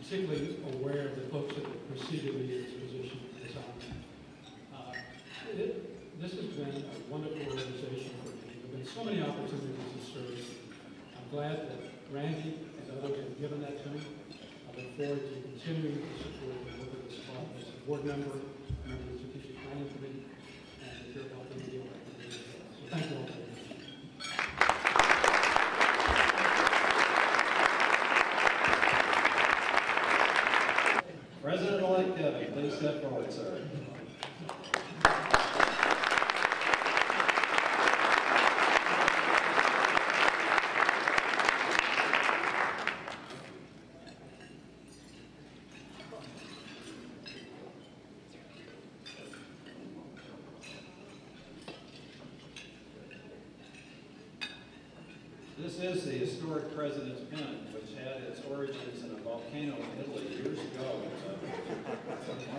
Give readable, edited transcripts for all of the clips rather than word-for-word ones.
particularly aware of the folks that have preceded me in this position this honor. This has been a wonderful organization for me. There have been so many opportunities to serve. I'm glad that Randy and others have given that to me. I look forward to continuing to support and work with this spot as a board member of the Strategic Planning Committee, and if you're helping me deal with it. So thank you all very much. President-elect Kevin, please step forward, sir. This is the historic President's Pin, which had its origins in a volcano in Italy years ago.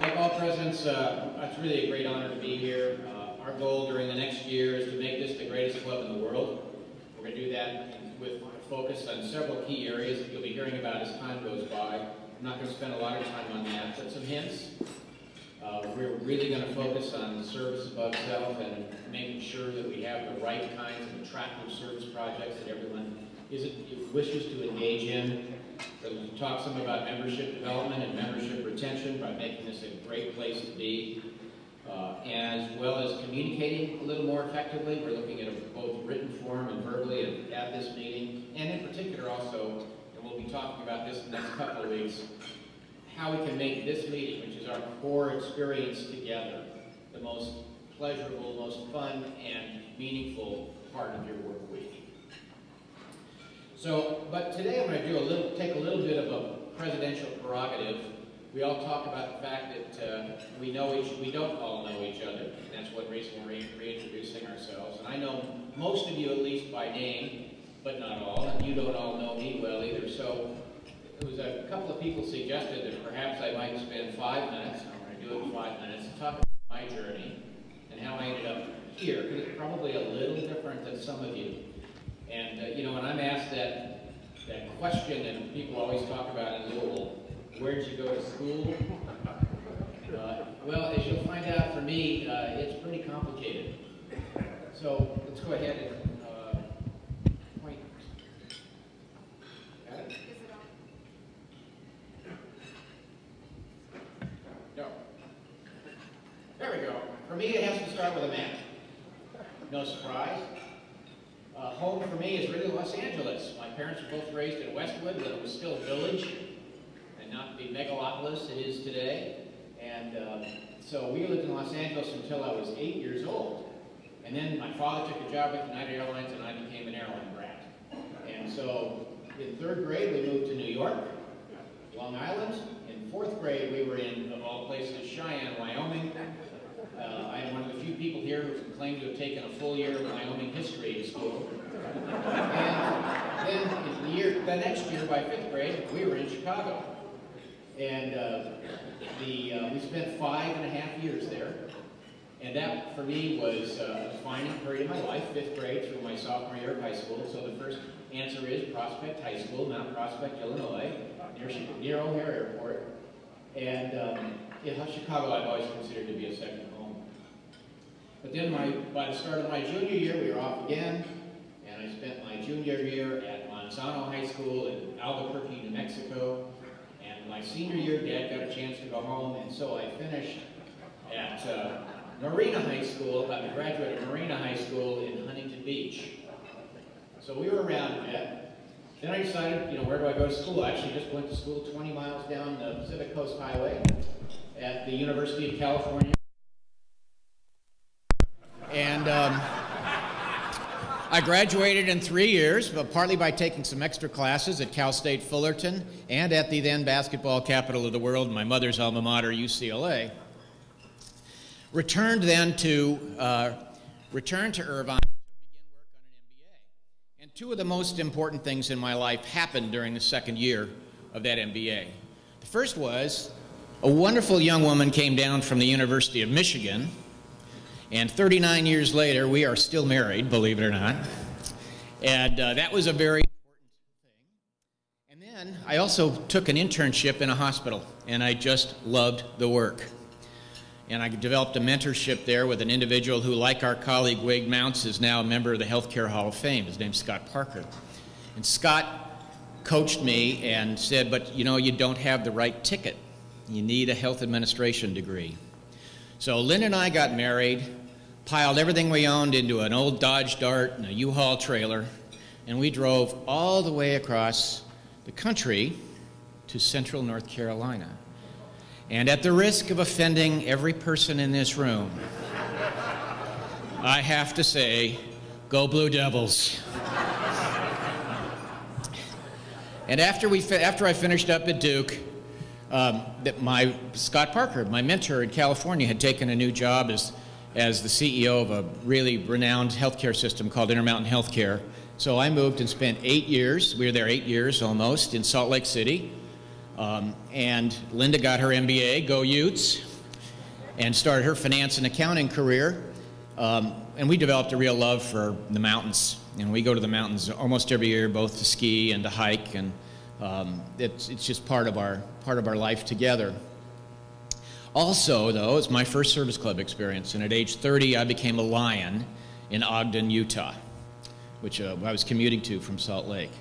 Like all presidents, it's really a great honor to be here. Our goal during the next year is to make this the greatest club in the world. We're going to do that with a focus on several key areas that you'll be hearing about as time goes by. I'm not going to spend a lot of time on that, but some hints. We're really going to focus on service above self and making sure that we have the right kinds of attractive service projects that everyone wishes to engage in. We'll talk some about membership development and membership retention by making this a great place to be, as well as communicating a little more effectively. We're looking at both written form and verbally at this meeting, and in particular also, and we'll be talking about this in the next couple of weeks, how we can make this meeting, which is our core experience together, the most pleasurable, most fun, and meaningful part of your work week. So, but today I'm going to do take a little bit of a presidential prerogative. We all talk about the fact that we don't all know each other, and that's one reason we're reintroducing ourselves. And I know most of you at least by name, but not all, and you don't all know me well either. So there was a couple of people suggested that perhaps I might spend 5 minutes, and I'm going to do it in 5 minutes, to talk about my journey and how I ended up here, because it's probably a little different than some of you. And, you know, when I'm asked that question that people always talk about in Louisville, where'd you go to school? Well, as you'll find out, for me, it's pretty complicated. So let's go ahead and point. Got it? No. There we go. For me, it has to start with a map. No surprise. Home for me is really Los Angeles. My parents were both raised in Westwood, when it was still a village, and not the megalopolis it is today. And so we lived in Los Angeles until I was 8 years old. And then my father took a job with United Airlines, and I became an airline brat. And so in 3rd grade, we moved to New York, Long Island. In 4th grade, we were in, of all places, Cheyenne, Wyoming. I am one of the few people here who claim to have taken a full year of Wyoming history in school. And then the next year, by 5th grade, we were in Chicago. And we spent 5.5 years there. And that, for me, was a defining period of my life, 5th grade through my sophomore year of high school. So the first answer is Prospect High School, Mount Prospect, Illinois, near O'Hare Airport. And Chicago I've always considered to be a second home. But then by the start of my junior year, we were off again. And I spent my junior year at Manzano High School in Albuquerque, New Mexico. And my senior year, Dad got a chance to go home, and so I finished at Marina High School. I'm a graduate of Marina High School in Huntington Beach. So we were around a bit. Then I decided, you know, where do I go to school? I actually just went to school 20 miles down the Pacific Coast Highway at the University of California. And I graduated in 3 years, but partly by taking some extra classes at Cal State Fullerton and at the then basketball capital of the world, my mother's alma mater, UCLA. Returned then to Irvine to begin work on an MBA. And two of the most important things in my life happened during the second year of that MBA. The first was a wonderful young woman came down from the University of Michigan. And 39 years later, we are still married, believe it or not. And that was a very important thing. And then I also took an internship in a hospital, and I just loved the work. And I developed a mentorship there with an individual who, like our colleague Wade Mounts, is now a member of the Healthcare Hall of Fame. His name's Scott Parker. And Scott coached me and said, but you know, you don't have the right ticket. You need a health administration degree. So Lynn and I got married, piled everything we owned into an old Dodge Dart and a U-Haul trailer, and we drove all the way across the country to central North Carolina. And at the risk of offending every person in this room, I have to say, go Blue Devils. And after I finished up at Duke, Scott Parker, my mentor in California, had taken a new job as the CEO of a really renowned healthcare system called Intermountain Healthcare. So I moved and spent 8 years, we were there 8 years almost, in Salt Lake City. And Linda got her MBA, go Utes, and started her finance and accounting career. And we developed a real love for the mountains. And we go to the mountains almost every year, both to ski and to hike, and it's just part of our life together. Also, though, it's my first service club experience, and at age 30, I became a Lion in Ogden, Utah, which I was commuting to from Salt Lake.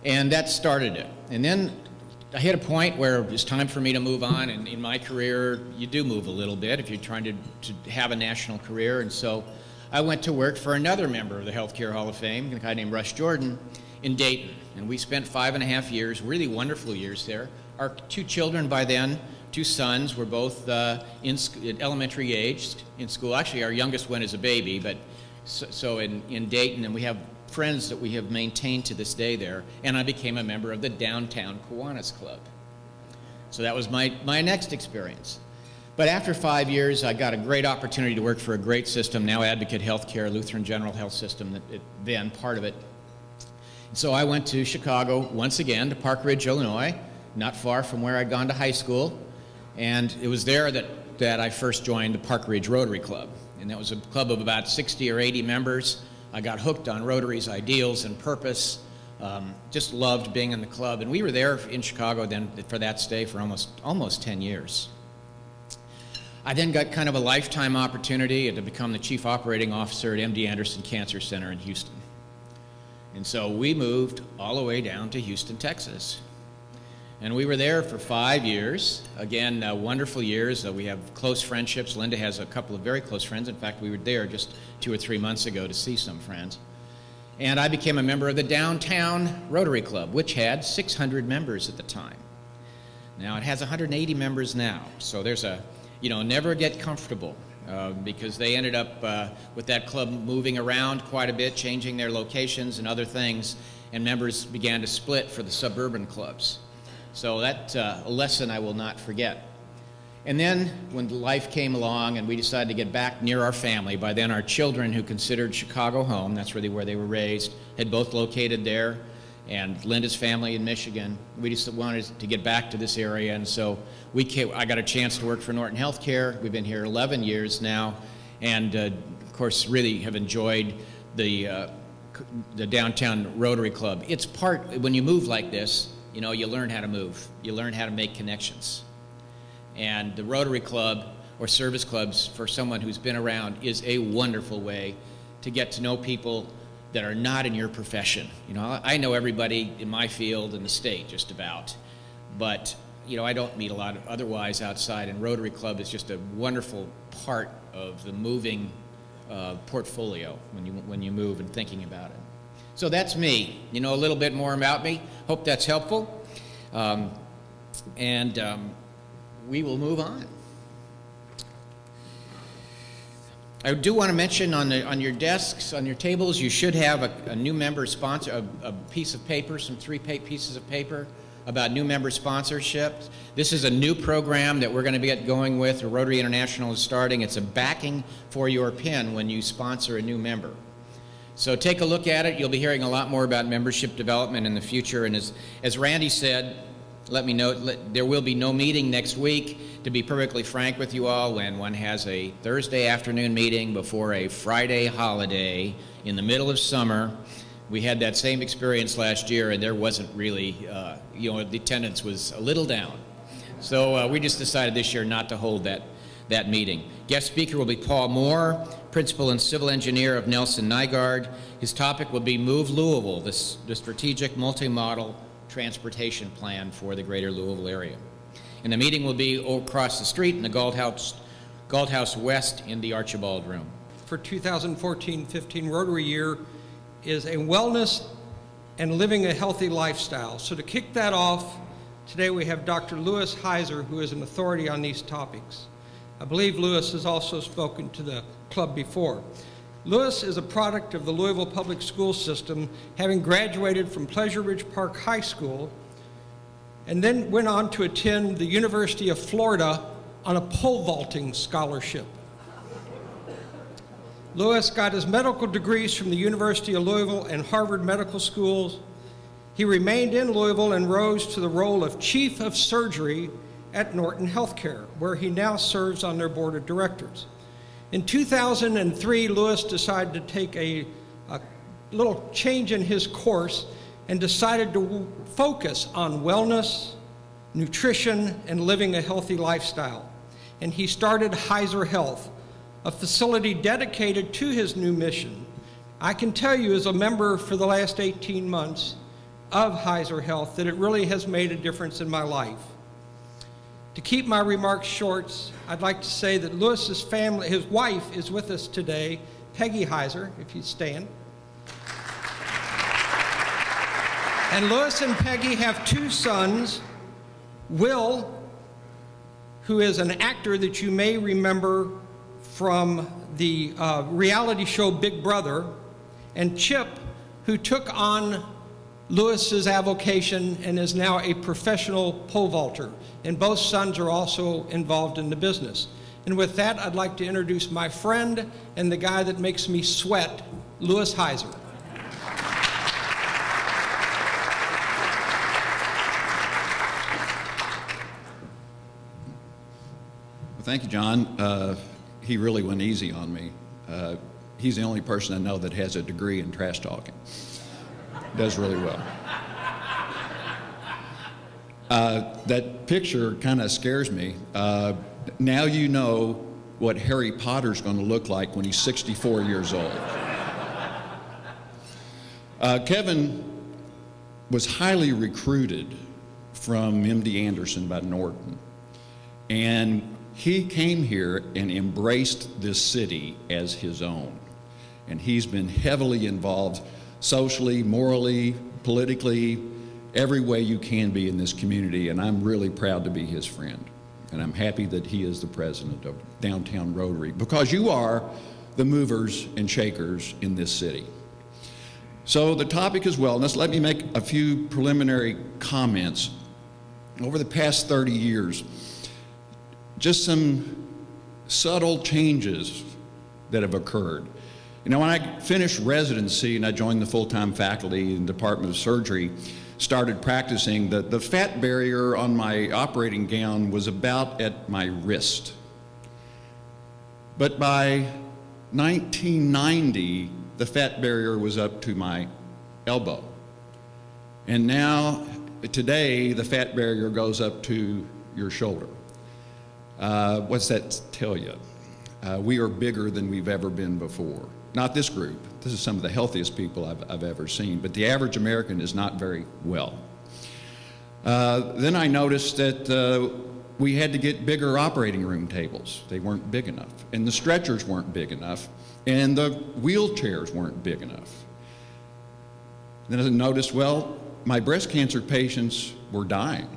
And that started it. And then I hit a point where it was time for me to move on, and in my career, you do move a little bit if you're trying to have a national career, and so I went to work for another member of the Healthcare Hall of Fame, a guy named Rush Jordan, in Dayton. And we spent 5.5 years, really wonderful years there. Our 2 children by then, 2 sons, were both at elementary age in school. Actually, our youngest one is a baby, but so in Dayton, and we have friends that we have maintained to this day there. And I became a member of the Downtown Kiwanis Club. So that was my next experience. But after 5 years, I got a great opportunity to work for a great system, now Advocate Healthcare, Lutheran General Health System, then part of it. So I went to Chicago once again, to Park Ridge, Illinois, not far from where I'd gone to high school. And it was there that I first joined the Park Ridge Rotary Club. and that was a club of about 60 or 80 members. I got hooked on Rotary's ideals and purpose. Just loved being in the club, and we were there in Chicago then for that stay for almost 10 years. I then got kind of a lifetime opportunity to become the chief operating officer at MD Anderson Cancer Center in Houston. And so we moved all the way down to Houston, Texas. And we were there for 5 years. Again, wonderful years. We have close friendships. Linda has a couple of very close friends. In fact, we were there just 2 or 3 months ago to see some friends. And I became a member of the Downtown Rotary Club, which had 600 members at the time. Now it has 180 members now. So there's a, you know, never get comfortable because they ended up with that club moving around quite a bit, changing their locations and other things, and members began to split for the suburban clubs. So that's a lesson I will not forget. And then when life came along and we decided to get back near our family, by then our children, who considered Chicago home, that's really where they were raised, had both located there, and Linda's family in Michigan. We just wanted to get back to this area, and so I got a chance to work for Norton Healthcare. We've been here 11 years now, and of course really have enjoyed the Downtown Rotary Club. It's part, when you move like this, you know, you learn how to move. You learn how to make connections. And the Rotary Club, or service clubs, for someone who's been around, is a wonderful way to get to know people that are not in your profession. You know, I know everybody in my field in the state, just about. But, you know, I don't meet a lot of otherwise outside, and Rotary Club is just a wonderful part of the moving portfolio when you move and thinking about it. So that's me. You know a little bit more about me. Hope that's helpful. We will move on. I do want to mention on your desks, on your tables, you should have a new member sponsor, a piece of paper, some 3 pieces of paper about new member sponsorships. This is a new program that we're going to get going with. Rotary International is starting. It's a backing for your pin when you sponsor a new member. So take a look at it. You'll be hearing a lot more about membership development in the future. And as Randy said, let me know, there will be no meeting next week. To be perfectly frank with you all, when one has a Thursday afternoon meeting before a Friday holiday in the middle of summer, we had that same experience last year, and there wasn't really, you know, the attendance was a little down. So we just decided this year not to hold that meeting. Guest speaker will be Paul Moore, Principal and Civil Engineer of Nelson Nygaard. His topic will be Move Louisville, the strategic multi-model transportation plan for the greater Louisville area. And the meeting will be across the street in the Galt House West in the Archibald Room. For 2014-15 Rotary year is a wellness and living a healthy lifestyle. So to kick that off, today we have Dr. Louis Heiser, who is an authority on these topics. I believe Louis has also spoken to the club before. Louis is a product of the Louisville public school system, having graduated from Pleasure Ridge Park High School, and then went on to attend the University of Florida on a pole vaulting scholarship. Louis got his medical degrees from the University of Louisville and Harvard Medical Schools. He remained in Louisville and rose to the role of Chief of Surgery at Norton Healthcare, where he now serves on their board of directors. In 2003, Louis decided to take a little change in his course and decided to focus on wellness, nutrition, and living a healthy lifestyle. And he started Heiser Health, a facility dedicated to his new mission. I can tell you as a member for the last 18 months of Heiser Health that it really has made a difference in my life. To keep my remarks short, I'd like to say that Louis's family, his wife is with us today, Peggy Heiser, if you stand. And Louis and Peggy have 2 sons, Will, who is an actor that you may remember from the reality show Big Brother, and Chip, who took on Louis's avocation and is now a professional pole vaulter. And both sons are also involved in the business. And with that, I'd like to introduce my friend and the guy that makes me sweat, Louis Heiser. Well, thank you, John. he really went easy on me. He's the only person I know that has a degree in trash talking. Does really well. That picture kind of scares me. Now you know what Harry Potter's going to look like when he's 64 years old. Kevin was highly recruited from MD Anderson by Norton, and he came here and embraced this city as his own. And he's been heavily involved socially, morally, politically, every way you can be in this community, and I'm really proud to be his friend. And I'm happy that he is the president of Downtown Rotary, because you are the movers and shakers in this city. So the topic is wellness. Let me make a few preliminary comments. Over the past 30 years, just some subtle changes that have occurred. You know, when I finished residency and I joined the full-time faculty in the Department of Surgery, started practicing, the fat barrier on my operating gown was about at my wrist. But by 1990, the fat barrier was up to my elbow. And now, today, the fat barrier goes up to your shoulder. What's that tell you? We are bigger than we've ever been before. Not this group. This is some of the healthiest people I've ever seen, but the average American is not very well. Then I noticed that we had to get bigger operating room tables. They weren't big enough, and the stretchers weren't big enough, and the wheelchairs weren't big enough. Then I noticed, well, my breast cancer patients were dying,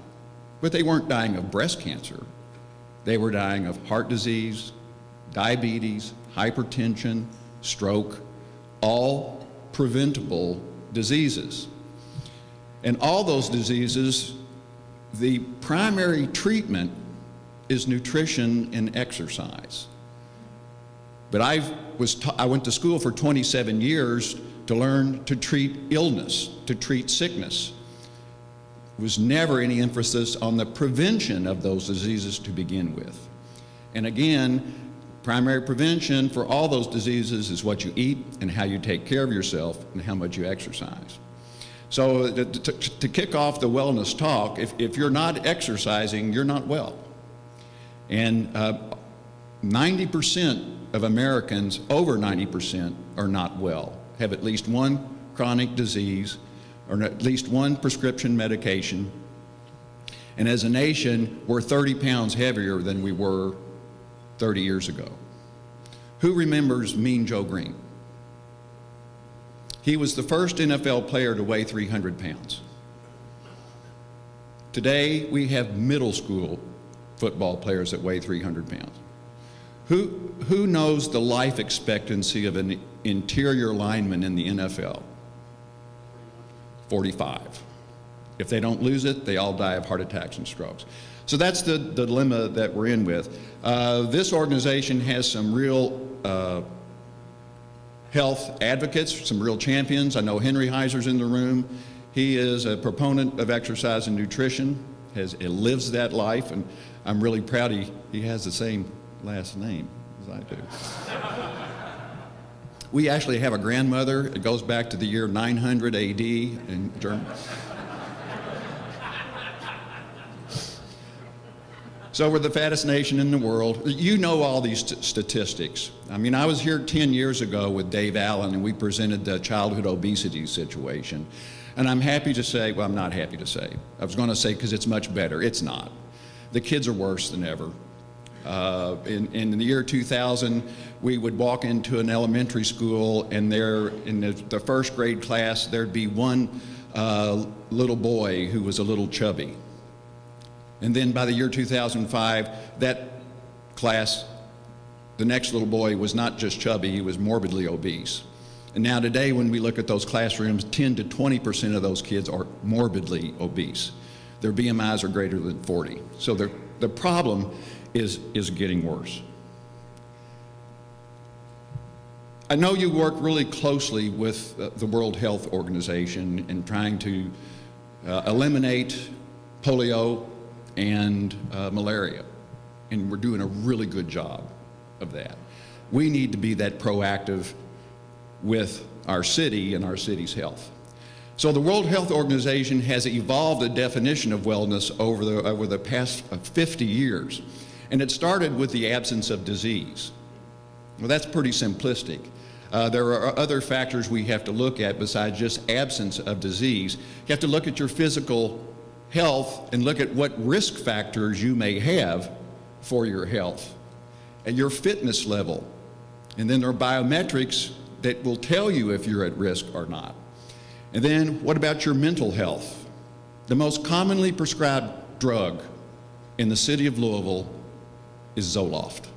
but they weren't dying of breast cancer. They were dying of heart disease, diabetes, hypertension, stroke, all preventable diseases. And all those diseases, the primary treatment is nutrition and exercise. But I went to school for 27 years to learn to treat illness, to treat sickness. There was never any emphasis on the prevention of those diseases to begin with. And again, primary prevention for all those diseases is what you eat and how you take care of yourself and how much you exercise. So to kick off the wellness talk, if you're not exercising, you're not well. And 90% of Americans, over 90%, are not well, have at least one chronic disease or at least one prescription medication. And as a nation, we're 30 pounds heavier than we were 30 years ago. Who remembers Mean Joe Green? He was the first NFL player to weigh 300 pounds. Today, we have middle school football players that weigh 300 pounds. Who knows the life expectancy of an interior lineman in the NFL? 45. If they don't lose it, they all die of heart attacks and strokes. So that's the dilemma that we're in with. This organization has some real health advocates, some real champions. I know Henry Heiser's in the room. He is a proponent of exercise and nutrition, lives that life, and I'm really proud he has the same last name as I do. We actually have a grandmother. It goes back to the year 900 AD in Germany. So we're the fattest nation in the world. You know all these statistics. I mean, I was here 10 years ago with Dave Allen, and we presented the childhood obesity situation. And I'm happy to say, well, I'm not happy to say. I was going to say because it's much better. It's not. The kids are worse than ever. In the year 2000, we would walk into an elementary school, and there, in the first grade class, there'd be one little boy who was a little chubby. And then by the year 2005, that class, the next little boy was not just chubby, he was morbidly obese. And now today, when we look at those classrooms, 10 to 20% of those kids are morbidly obese. Their BMIs are greater than 40. So the problem is getting worse. I know you work really closely with the World Health Organization in trying to eliminate polio and malaria, and we're doing a really good job. of that. We need to be that proactive with our city and our city's health. So the World Health Organization has evolved a definition of wellness over the past 50 years. And it started with the absence of disease. Well, that's pretty simplistic. There are other factors we have to look at besides just absence of disease. You have to look at your physical health and look at what risk factors you may have for your health and your fitness level. And then there are biometrics that will tell you if you're at risk or not. And then what about your mental health? The most commonly prescribed drug in the city of Louisville is Zoloft,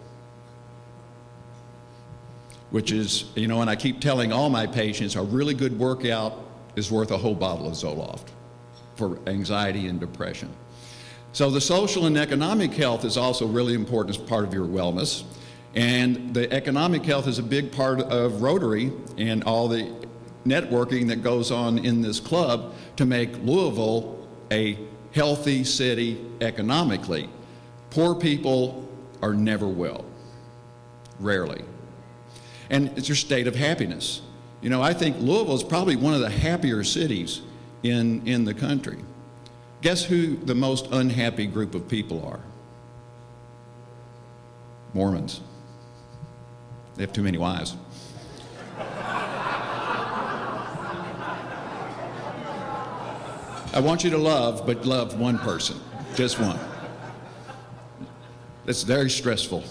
which is, you know, and I keep telling all my patients, a really good workout is worth a whole bottle of Zoloft for anxiety and depression. So the social and economic health is also really important as part of your wellness. And the economic health is a big part of Rotary and all the networking that goes on in this club to make Louisville a healthy city economically. Poor people are never well, rarely. And it's your state of happiness. You know, I think Louisville is probably one of the happier cities in the country. Guess who the most unhappy group of people are? Mormons. They have too many wives. I want you to love, but love one person, just one. It's very stressful.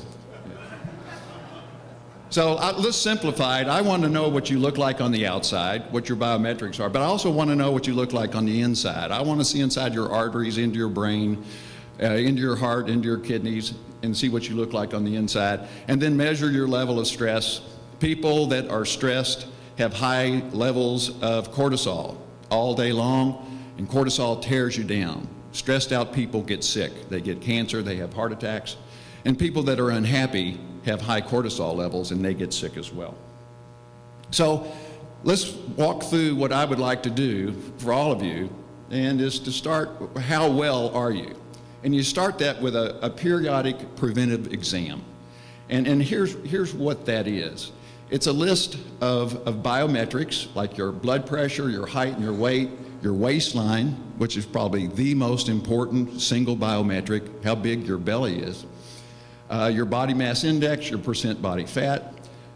So let's simplify it. I want to know what you look like on the outside, what your biometrics are, but I also want to know what you look like on the inside. I want to see inside your arteries, into your brain, into your heart, into your kidneys, and see what you look like on the inside, and then measure your level of stress. People that are stressed have high levels of cortisol all day long, and cortisol tears you down. Stressed out people get sick. They get cancer, they have heart attacks, and people that are unhappy have high cortisol levels and they get sick as well. So let's walk through what I would like to do for all of you, and is to start, how well are you? And you start that with a periodic preventive exam. And here's what that is. It's a list of biometrics, like your blood pressure, your height and your weight, your waistline, which is probably the most important single biometric, how big your belly is, your body mass index, your percent body fat,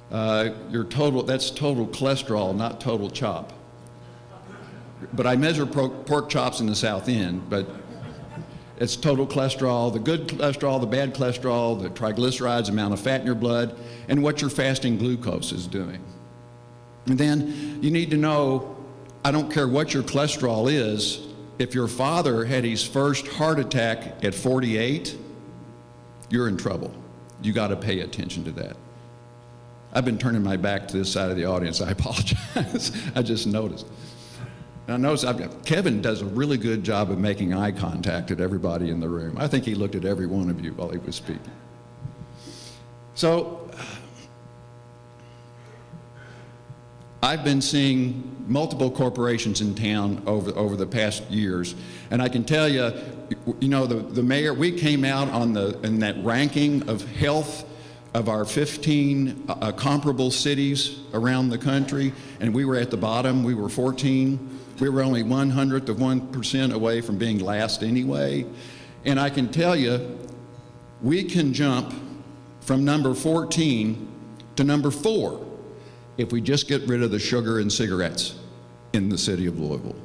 your total, that's total cholesterol, not total chop. But I measure pork chops in the South End, but it's total cholesterol, the good cholesterol, the bad cholesterol, the triglycerides, amount of fat in your blood, and what your fasting glucose is doing. And then you need to know, I don't care what your cholesterol is, if your father had his first heart attack at 48, you're in trouble. You got to pay attention to that. I've been turning my back to this side of the audience. I apologize. I just noticed. And I noticed Kevin does a really good job of making eye contact at everybody in the room. I think he looked at every one of you while he was speaking. So I've been seeing multiple corporations in town over the past years, and I can tell you, you know, the mayor, we came out in that ranking of health of our 15 comparable cities around the country, and we were at the bottom. We were 14. We were only 1/100th of 1% away from being last anyway. And I can tell you, we can jump from number 14 to number 4 if we just get rid of the sugar in cigarettes in the city of Louisville.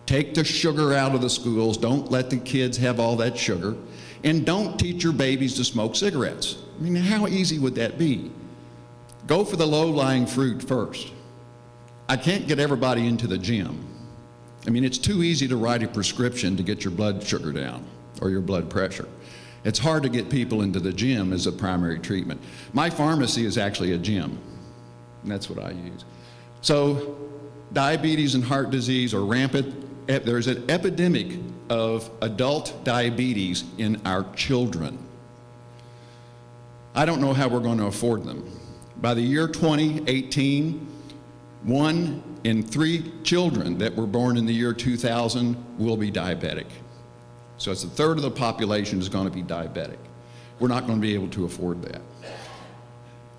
Take the sugar out of the schools. Don't let the kids have all that sugar. And don't teach your babies to smoke cigarettes. I mean, how easy would that be? Go for the low-lying fruit first. I can't get everybody into the gym. I mean, it's too easy to write a prescription to get your blood sugar down or your blood pressure. It's hard to get people into the gym as a primary treatment. My pharmacy is actually a gym, and that's what I use. So diabetes and heart disease are rampant. There's an epidemic of adult diabetes in our children. I don't know how we're going to afford them. By the year 2018, 1 in 3 children that were born in the year 2000 will be diabetic. So it's 1/3 of the population is going to be diabetic. We're not going to be able to afford that.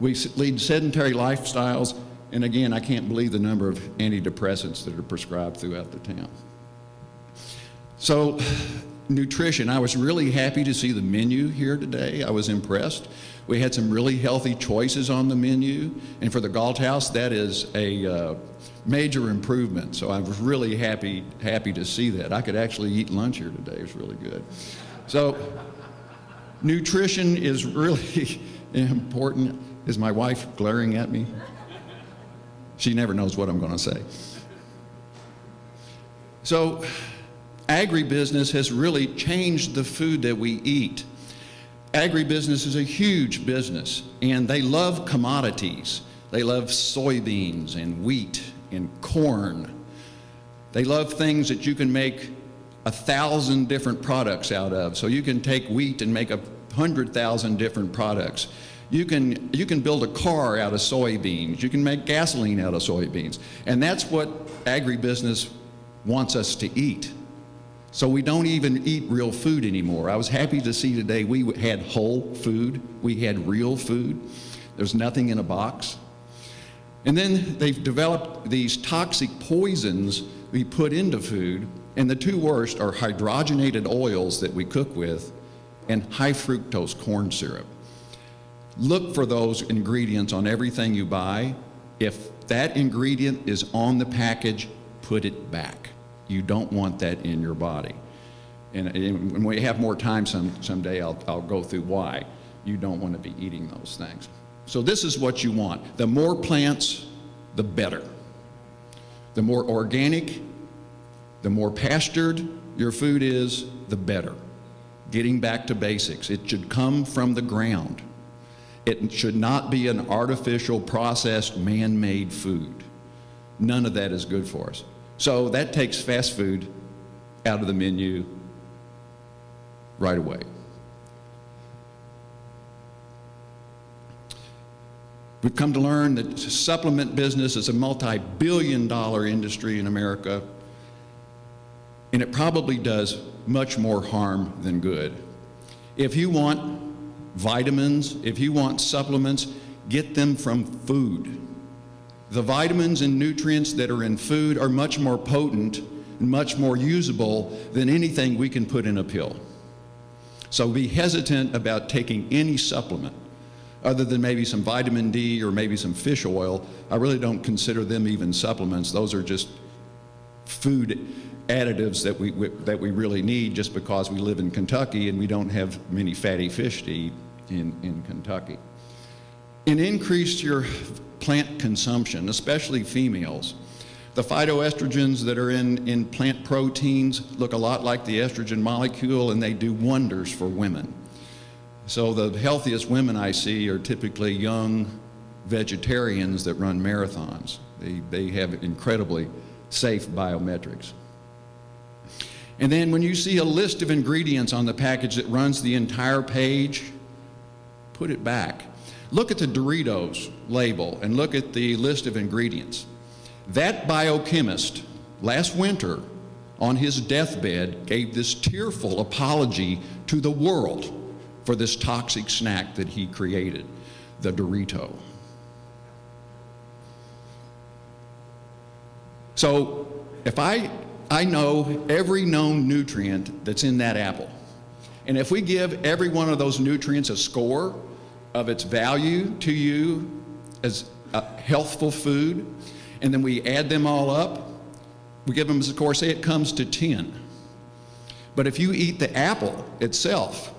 We lead sedentary lifestyles, and again, I can't believe the number of antidepressants that are prescribed throughout the town. So, nutrition, I was really happy to see the menu here today. I was impressed. We had some really healthy choices on the menu, and for the Galt House, that is a major improvement. So I was really happy to see that. I could actually eat lunch here today. It was really good. So nutrition is really important. Is my wife glaring at me? She never knows what I'm going to say. So agribusiness has really changed the food that we eat. Agribusiness is a huge business, and they love commodities. They love soybeans and wheat and corn. They love things that you can make 1,000 different products out of. So you can take wheat and make 100,000 different products. You can build a car out of soybeans. You can make gasoline out of soybeans. And that's what agribusiness wants us to eat. So we don't even eat real food anymore. I was happy to see today we had whole food. We had real food. There's nothing in a box. And then they've developed these toxic poisons we put into food, and the two worst are hydrogenated oils that we cook with and high fructose corn syrup. Look for those ingredients on everything you buy. If that ingredient is on the package, put it back. You don't want that in your body. And when we have more time someday, I'll go through why you don't want to be eating those things. So this is what you want. The more plants, the better. The more organic, the more pastured your food is, the better. Getting back to basics. It should come from the ground. It should not be an artificial, processed, man-made food. None of that is good for us. So that takes fast food out of the menu right away. We've come to learn that supplement business is a multi-billion-dollar industry in America, and it probably does much more harm than good. If you want vitamins, if you want supplements, get them from food. The vitamins and nutrients that are in food are much more potent and much more usable than anything we can put in a pill. So be hesitant about taking any supplement other than maybe some vitamin D or maybe some fish oil. I really don't consider them even supplements. Those are just food additives that we really need just because we live in Kentucky and we don't have many fatty fish to eat in Kentucky. And increase your plant consumption, especially females. The phytoestrogens that are in plant proteins look a lot like the estrogen molecule, and they do wonders for women. So the healthiest women I see are typically young vegetarians that run marathons. They have incredibly safe biometrics. And then when you see a list of ingredients on the package that runs the entire page, put it back. Look at the Doritos label and look at the list of ingredients. That biochemist last winter on his deathbed gave this tearful apology to the world for this toxic snack that he created, the Dorito. So if I know every known nutrient that's in that apple, and if we give every one of those nutrients a score of its value to you as a healthful food, and then we add them all up, we give them a score, say it comes to 10. But if you eat the apple itself,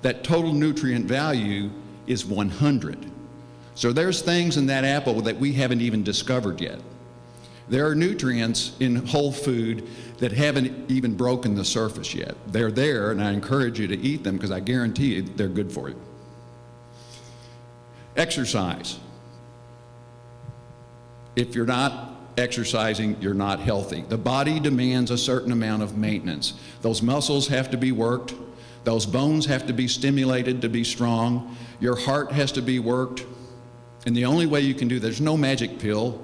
that total nutrient value is 100. So there's things in that apple that we haven't even discovered yet. There are nutrients in whole food that haven't even broken the surface yet. They're there, and I encourage you to eat them because I guarantee you they're good for you. Exercise. If you're not exercising, you're not healthy. The body demands a certain amount of maintenance. Those muscles have to be worked. Those bones have to be stimulated to be strong. Your heart has to be worked. And the only way you can do that, there's no magic pill.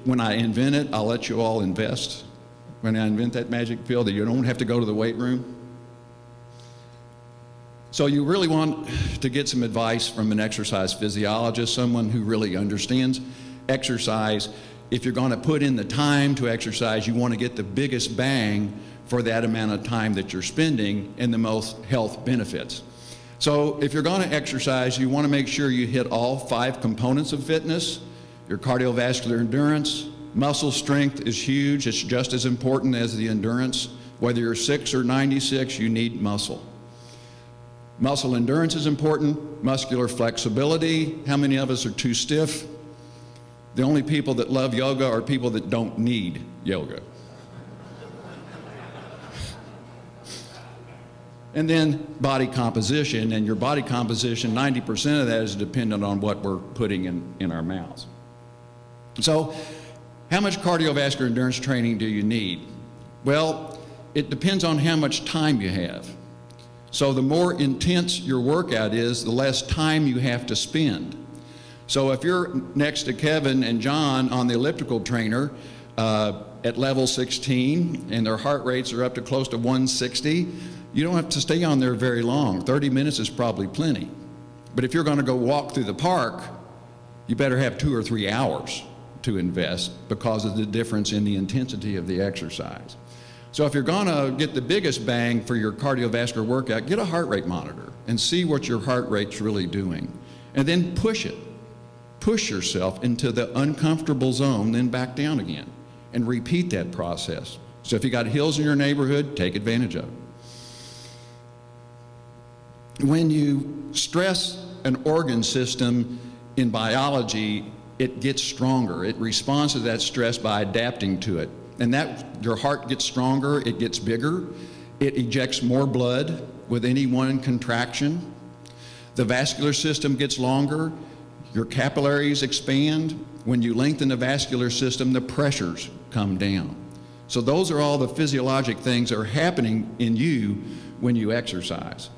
When I invent it, I'll let you all invest. When I invent that magic pill, that you don't have to go to the weight room. So you really want to get some advice from an exercise physiologist, someone who really understands exercise. If you're going to put in the time to exercise, you want to get the biggest bang for that amount of time that you're spending and the most health benefits. So if you're going to exercise, you want to make sure you hit all 5 components of fitness. Your cardiovascular endurance, muscle strength is huge. It's just as important as the endurance. Whether you're 6 or 96, you need muscle. Muscle endurance is important. Muscular flexibility. How many of us are too stiff? The only people that love yoga are people that don't need yoga. And then body composition, and your body composition, 90% of that is dependent on what we're putting in our mouths. So how much cardiovascular endurance training do you need? Well, it depends on how much time you have. So the more intense your workout is, the less time you have to spend. So if you're next to Kevin and John on the elliptical trainer at level 16 and their heart rates are up to close to 160, you don't have to stay on there very long. 30 minutes is probably plenty. But if you're going to go walk through the park, you better have 2 or 3 hours to invest because of the difference in the intensity of the exercise. So if you're going to get the biggest bang for your cardiovascular workout, get a heart rate monitor and see what your heart rate's really doing. And then push it. Push yourself into the uncomfortable zone, then back down again. And repeat that process. So if you got hills in your neighborhood, take advantage of it. When you stress an organ system in biology, it gets stronger. It responds to that stress by adapting to it. And that, your heart gets stronger, it gets bigger, it ejects more blood with any one contraction. The vascular system gets longer, your capillaries expand. When you lengthen the vascular system, the pressures come down. So those are all the physiologic things that are happening in you when you exercise.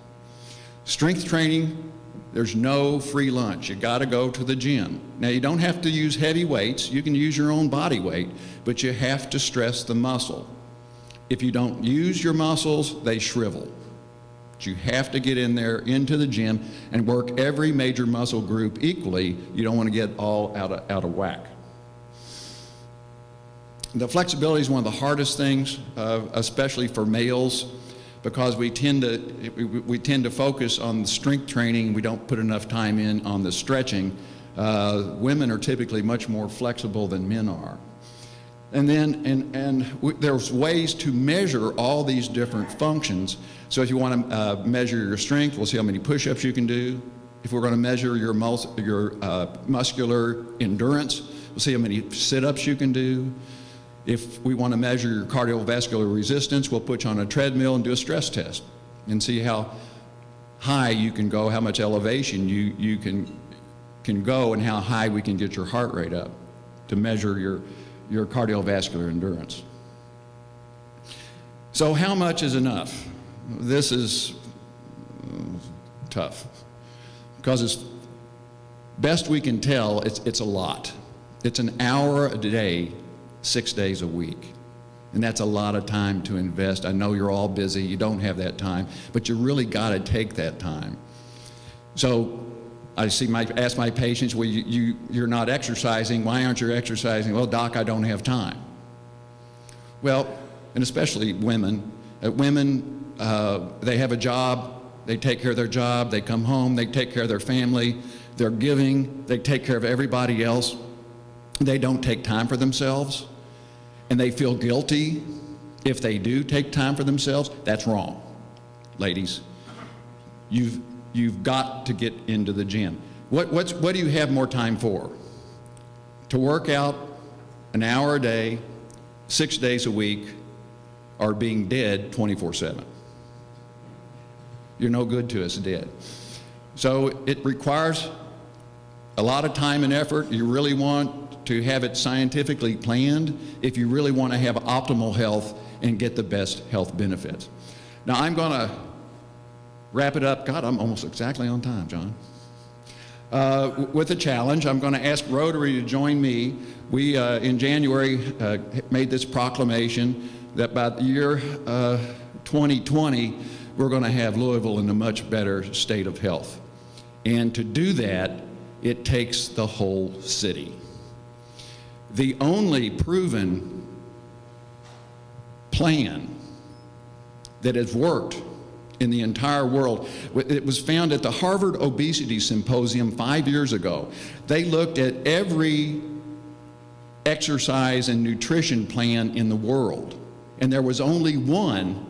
Strength training, there's no free lunch. You got to go to the gym. Now, you don't have to use heavy weights. You can use your own body weight, but you have to stress the muscle. If you don't use your muscles, they shrivel. But you have to get in there into the gym and work every major muscle group equally. You don't want to get all out of whack. The flexibility is one of the hardest things, especially for males, because we tend to focus on the strength training. We don't put enough time in on the stretching. Women are typically much more flexible than men are. And then there's ways to measure all these different functions. So if you want to measure your strength, we'll see how many push-ups you can do. If we're going to measure your muscular endurance, we'll see how many sit-ups you can do. If we want to measure your cardiovascular resistance, we'll put you on a treadmill and do a stress test and see how high you can go, how much elevation you can go, and how high we can get your heart rate up to measure your cardiovascular endurance. So how much is enough? This is tough because as best we can tell, it's a lot. It's an hour a day, 6 days a week. And that's a lot of time to invest. I know you're all busy, you don't have that time, but you really got to take that time. So I ask my patients, well, you're not exercising. Why aren't you exercising? Well, doc, I don't have time. Well, and especially women. They have a job, they take care of their job, they come home, they take care of their family, they're giving, they take care of everybody else. They don't take time for themselves, and they feel guilty if they do take time for themselves. That's wrong, ladies. You've got to get into the gym. What do you have more time for? To work out an hour a day, 6 days a week, or being dead 24/7? You're no good to us dead. So it requires a lot of time and effort. You really want to have it scientifically planned if you really want to have optimal health and get the best health benefits. Now I'm going to wrap it up. God, I'm almost exactly on time, John. With a challenge, I'm going to ask Rotary to join me. We, in January, made this proclamation that by the year 2020, we're going to have Louisville in a much better state of health. And to do that, it takes the whole city. The only proven plan that has worked in the entire world, it was found at the Harvard Obesity Symposium 5 years ago. They looked at every exercise and nutrition plan in the world, and there was only one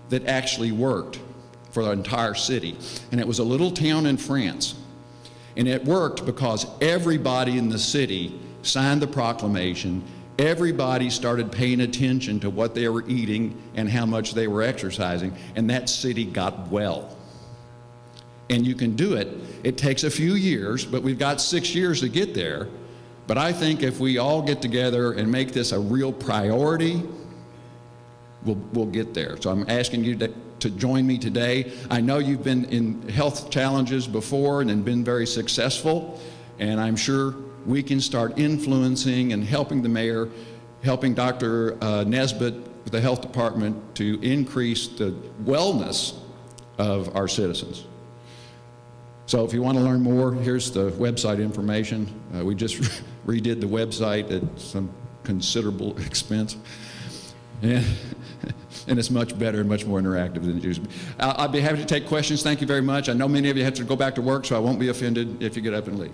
that actually worked for the entire city, and it was a little town in France. And it worked because everybody in the city signed the proclamation. Everybody started paying attention to what they were eating and how much they were exercising, and that city got well. And you can do it. It takes a few years, but we've got 6 years to get there. But I think if we all get together and make this a real priority, we'll get there. So I'm asking you to join me today. I know you've been in health challenges before and been very successful, and I'm sure we can start influencing and helping the mayor, helping Dr. Nesbitt with the health department to increase the wellness of our citizens. So if you want to learn more, here's the website information. We just redid the website at some considerable expense. And it's much better and much more interactive than it used to be. I'd be happy to take questions. Thank you very much. I know many of you have to go back to work, so I won't be offended if you get up and leave.